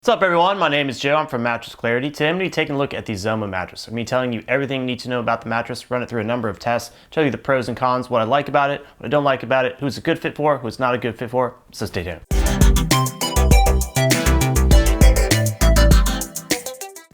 What's up everyone, my name is Joe, I'm from Mattress Clarity. Today I'm going to be taking a look at the Zoma mattress. I'm going to be telling you everything you need to know about the mattress, run it through a number of tests, tell you the pros and cons, what I like about it, what I don't like about it, who's a good fit for, who's not a good fit for, so stay tuned.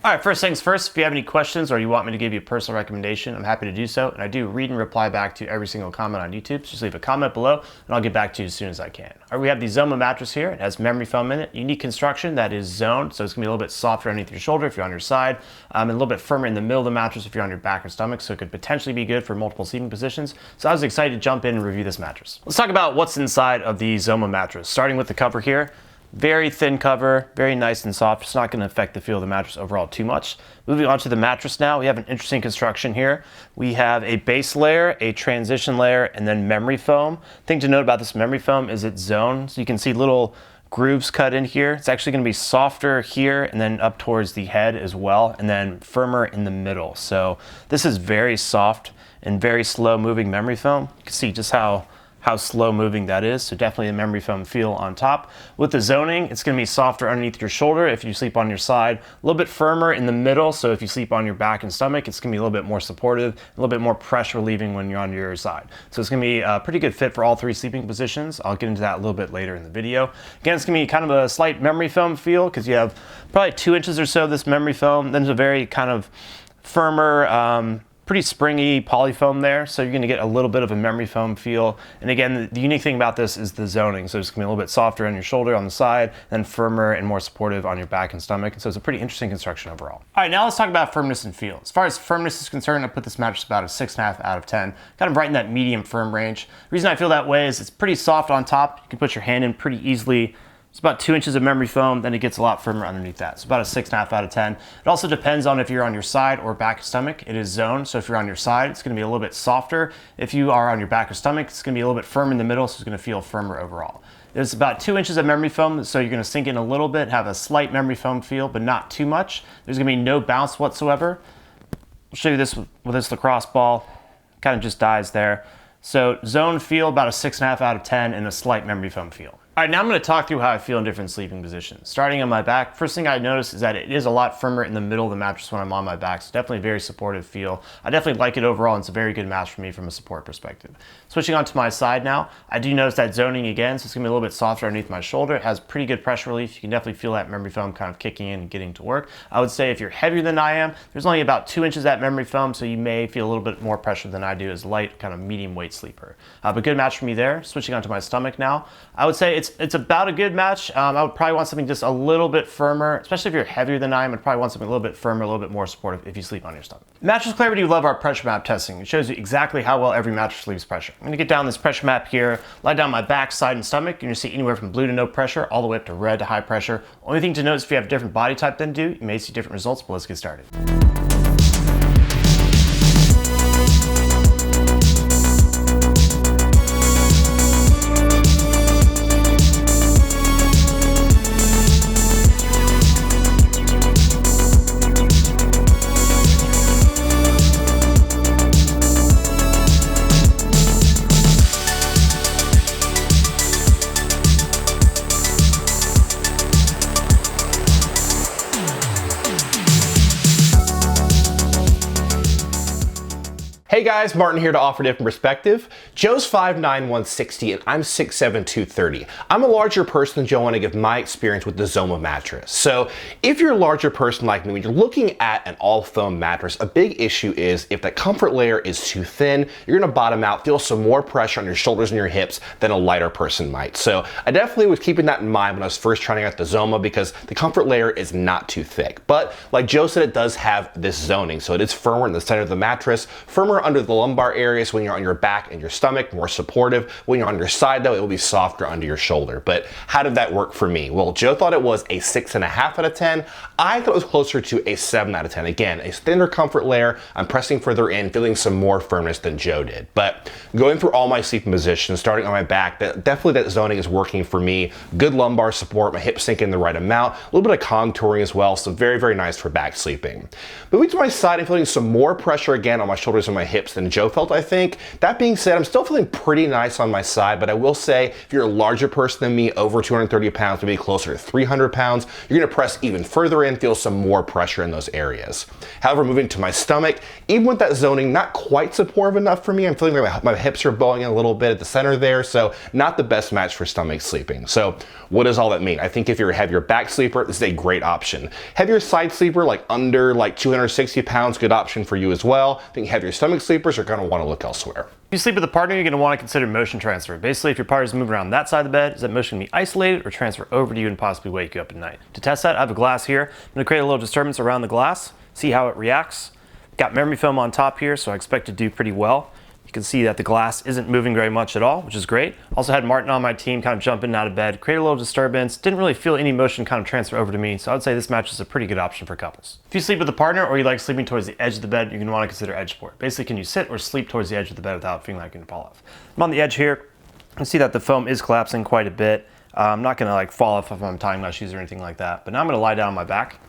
Alright, first things first, if you have any questions or you want me to give you a personal recommendation, I'm happy to do so, and I do read and reply back to every single comment on YouTube, so just leave a comment below and I'll get back to you as soon as I can. Alright, we have the Zoma mattress here. It has memory foam in it, unique construction that is zoned, so it's going to be a little bit softer underneath your shoulder if you're on your side, and a little bit firmer in the middle of the mattress if you're on your back or stomach, so it could potentially be good for multiple sleeping positions. So I was excited to jump in and review this mattress. Let's talk about what's inside of the Zoma mattress, starting with the cover here. Very thin cover, very nice and soft. It's not going to affect the feel of the mattress overall too much. Moving on to the mattress now, we have an interesting construction here. We have a base layer, a transition layer, and then memory foam. Thing to note about this memory foam is it's zoned, so you can see little grooves cut in here. It's actually going to be softer here and then up towards the head as well, and then firmer in the middle. So this is very soft and very slow moving memory foam. You can see just how slow moving that is, so definitely a memory foam feel on top. With the zoning, it's going to be softer underneath your shoulder if you sleep on your side, a little bit firmer in the middle, so if you sleep on your back and stomach, it's going to be a little bit more supportive, a little bit more pressure relieving when you're on your side. So it's going to be a pretty good fit for all three sleeping positions. I'll get into that a little bit later in the video. Again, it's going to be kind of a slight memory foam feel because you have probably 2 inches or so of this memory foam, then there's a very kind of firmer, pretty springy polyfoam there, so you're going to get a little bit of a memory foam feel. And again, the unique thing about this is the zoning, so it's going to be a little bit softer on your shoulder on the side, then firmer and more supportive on your back and stomach, and so it's a pretty interesting construction overall. Alright, now let's talk about firmness and feel. As far as firmness is concerned, I put this mattress about a 6.5 out of 10, kind of right in that medium firm range. The reason I feel that way is it's pretty soft on top, you can put your hand in pretty easily. It's about 2 inches of memory foam, then it gets a lot firmer underneath that. So about a 6.5 out of 10. It also depends on if you're on your side or back or stomach. It is zoned, so if you're on your side, it's gonna be a little bit softer. If you are on your back or stomach, it's gonna be a little bit firm in the middle, so it's gonna feel firmer overall. There's about 2 inches of memory foam, so you're gonna sink in a little bit, have a slight memory foam feel, but not too much. There's gonna be no bounce whatsoever. I'll show you this with this lacrosse ball. Kind of just dies there. So zone feel about a 6.5 out of 10 and a slight memory foam feel. All right, now I'm going to talk through how I feel in different sleeping positions. Starting on my back, first thing I notice is that it is a lot firmer in the middle of the mattress when I'm on my back, so definitely a very supportive feel. I definitely like it overall, and it's a very good match for me from a support perspective. Switching on to my side now, I do notice that zoning again, so it's going to be a little bit softer underneath my shoulder. It has pretty good pressure relief. You can definitely feel that memory foam kind of kicking in and getting to work. I would say if you're heavier than I am, there's only about 2 inches of that memory foam, so you may feel a little bit more pressure than I do as light, kind of medium weight sleeper. But good match for me there. Switching on to my stomach now, I would say it's about a good match. I would probably want something just a little bit firmer, especially if you're heavier than I am. I'd probably want something a little bit firmer, a little bit more supportive if you sleep on your stomach. Mattress Clarity love our pressure map testing. It shows you exactly how well every mattress leaves pressure. I'm gonna get down this pressure map here, lie down my back, side, and stomach. You're gonna see anywhere from blue to no pressure, all the way up to red to high pressure. Only thing to note is if you have a different body type than do, you may see different results, but let's get started. Hey guys, Martin here to offer a different perspective. Joe's 5'9", 160 and I'm 6'7", 230. I'm a larger person than Joe. I want to give my experience with the Zoma mattress. So if you're a larger person like me, when you're looking at an all foam mattress, a big issue is if that comfort layer is too thin, you're gonna bottom out, feel some more pressure on your shoulders and your hips than a lighter person might. So I definitely was keeping that in mind when I was first trying out the Zoma because the comfort layer is not too thick. But like Joe said, it does have this zoning. So it is firmer in the center of the mattress, firmer under the lumbar areas when you're on your back and your stomach, more supportive. When you're on your side though, it will be softer under your shoulder. But how did that work for me? Well, Joe thought it was a 6.5 out of 10. I thought it was closer to a 7 out of 10. Again, a thinner comfort layer. I'm pressing further in, feeling some more firmness than Joe did. But going through all my sleeping positions, starting on my back, definitely that zoning is working for me. Good lumbar support, my hips sink in the right amount, a little bit of contouring as well, so very, very nice for back sleeping. Moving to my side, I'm feeling some more pressure again on my shoulders and my hips. hips than Joe felt, I think. That being said, I'm still feeling pretty nice on my side, but I will say if you're a larger person than me, over 230 pounds, maybe closer to 300 pounds, you're gonna press even further in, feel some more pressure in those areas. However, moving to my stomach, even with that zoning, not quite supportive enough for me. I'm feeling like my hips are bowing in a little bit at the center there, so not the best match for stomach sleeping. So what does all that mean? I think if you're a heavier back sleeper, this is a great option. Heavier side sleeper, like under 260 pounds, good option for you as well. I think heavier stomach sleepers are gonna wanna look elsewhere. If you sleep with a partner, you're going to want to consider motion transfer. Basically, if your partner is moving around that side of the bed, is that motion going to be isolated or transfer over to you and possibly wake you up at night? To test that, I have a glass here. I'm going to create a little disturbance around the glass, see how it reacts. Got memory foam on top here, so I expect to do pretty well. You can see that the glass isn't moving very much at all, which is great. Also had Marten on my team kind of jump in and out of bed, create a little disturbance. Didn't really feel any motion kind of transfer over to me, so I would say this mattress is a pretty good option for couples. If you sleep with a partner or you like sleeping towards the edge of the bed, you're going to want to consider edge support. Basically, can you sit or sleep towards the edge of the bed without feeling like you can fall off? I'm on the edge here. I see that the foam is collapsing quite a bit. I'm not going to fall off if I'm tying my shoes or anything like that, but now I'm going to lie down on my back.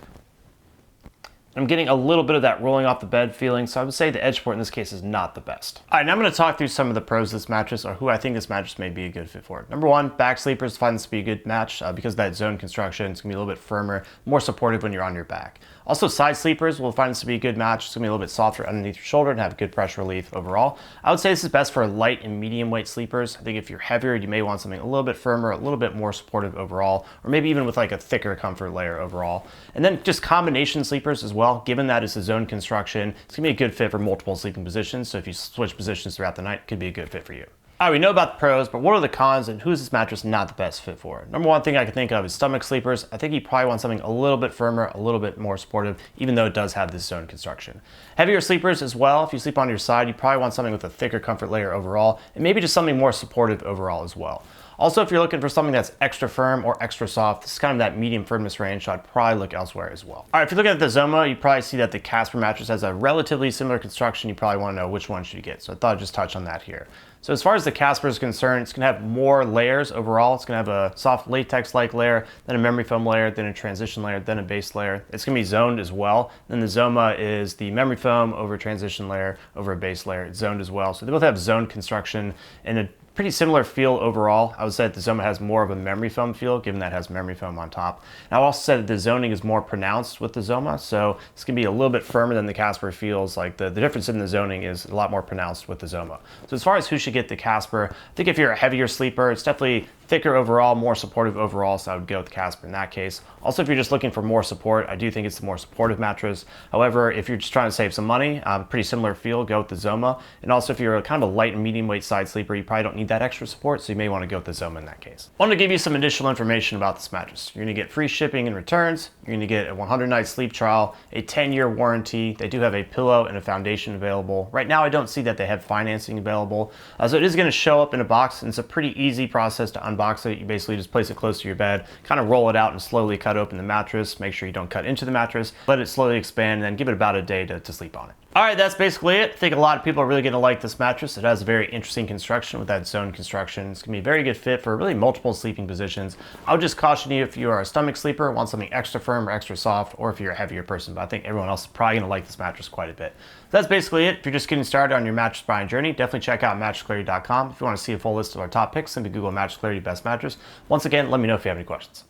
I'm getting a little bit of that rolling off the bed feeling, so I would say the edge support in this case is not the best. All right, now I'm going to talk through some of the pros of this mattress, or who I think this mattress may be a good fit for. Number one, back sleepers find this to be a good match because of that zone construction. It's going to be a little bit firmer, more supportive when you're on your back. Also, side sleepers will find this to be a good match. It's going to be a little bit softer underneath your shoulder and have good pressure relief overall. I would say this is best for light and medium weight sleepers. I think if you're heavier, you may want something a little bit firmer, a little bit more supportive overall, or maybe even with a thicker comfort layer overall. And then just combination sleepers as well, given that it's a zone construction, it's gonna be a good fit for multiple sleeping positions. So if you switch positions throughout the night, it could be a good fit for you. All right, we know about the pros, but what are the cons and who is this mattress not the best fit for? Number one thing I can think of is stomach sleepers. I think you probably want something a little bit firmer, a little bit more supportive, even though it does have this zone construction. Heavier sleepers as well. If you sleep on your side, you probably want something with a thicker comfort layer overall, and maybe just something more supportive overall as well. Also, if you're looking for something that's extra firm or extra soft, this is kind of that medium firmness range, so I'd probably look elsewhere as well. All right, if you're looking at the Zoma, you probably see that the Casper mattress has a relatively similar construction. You probably want to know which one should you get, so I thought I'd just touch on that here. So as far as the Casper is concerned, it's going to have more layers overall. It's going to have a soft latex-like layer, then a memory foam layer, then a transition layer, then a base layer. It's going to be zoned as well. Then the Zoma is the memory foam over a transition layer over a base layer. It's zoned as well. So they both have zoned construction and a pretty similar feel overall. I would say that the Zoma has more of a memory foam feel, given that it has memory foam on top. And I also said that the zoning is more pronounced with the Zoma, so it's gonna be a little bit firmer than the Casper feels. Like the difference in the zoning is a lot more pronounced with the Zoma. So as far as who should get the Casper, I think if you're a heavier sleeper, it's definitely thicker overall, more supportive overall, so I would go with the Casper in that case. Also, if you're just looking for more support, I do think it's the more supportive mattress. However, if you're just trying to save some money, pretty similar feel, go with the Zoma. And also, if you're a kind of a light and medium weight side sleeper, you probably don't need that extra support, so you may want to go with the Zoma in that case. I want to give you some additional information about this mattress. You're going to get free shipping and returns. You're going to get a 100-night sleep trial, a 10-year warranty. They do have a pillow and a foundation available. Right now, I don't see that they have financing available. So it is going to show up in a box, and it's a pretty easy process to unbox it. You basically just place it close to your bed, kind of roll it out and slowly cut open the mattress. Make sure you don't cut into the mattress, let it slowly expand, and then give it about a day to sleep on it. All right, that's basically it. I think a lot of people are really going to like this mattress. It has a very interesting construction with that zone construction. It's going to be a very good fit for really multiple sleeping positions. I would just caution you if you are a stomach sleeper, want something extra firm or extra soft, or if you're a heavier person, but I think everyone else is probably going to like this mattress quite a bit. So that's basically it. If you're just getting started on your mattress buying journey, definitely check out mattressclarity.com. If you want to see a full list of our top picks, simply Google Mattress Clarity Best Mattress. Once again, let me know if you have any questions.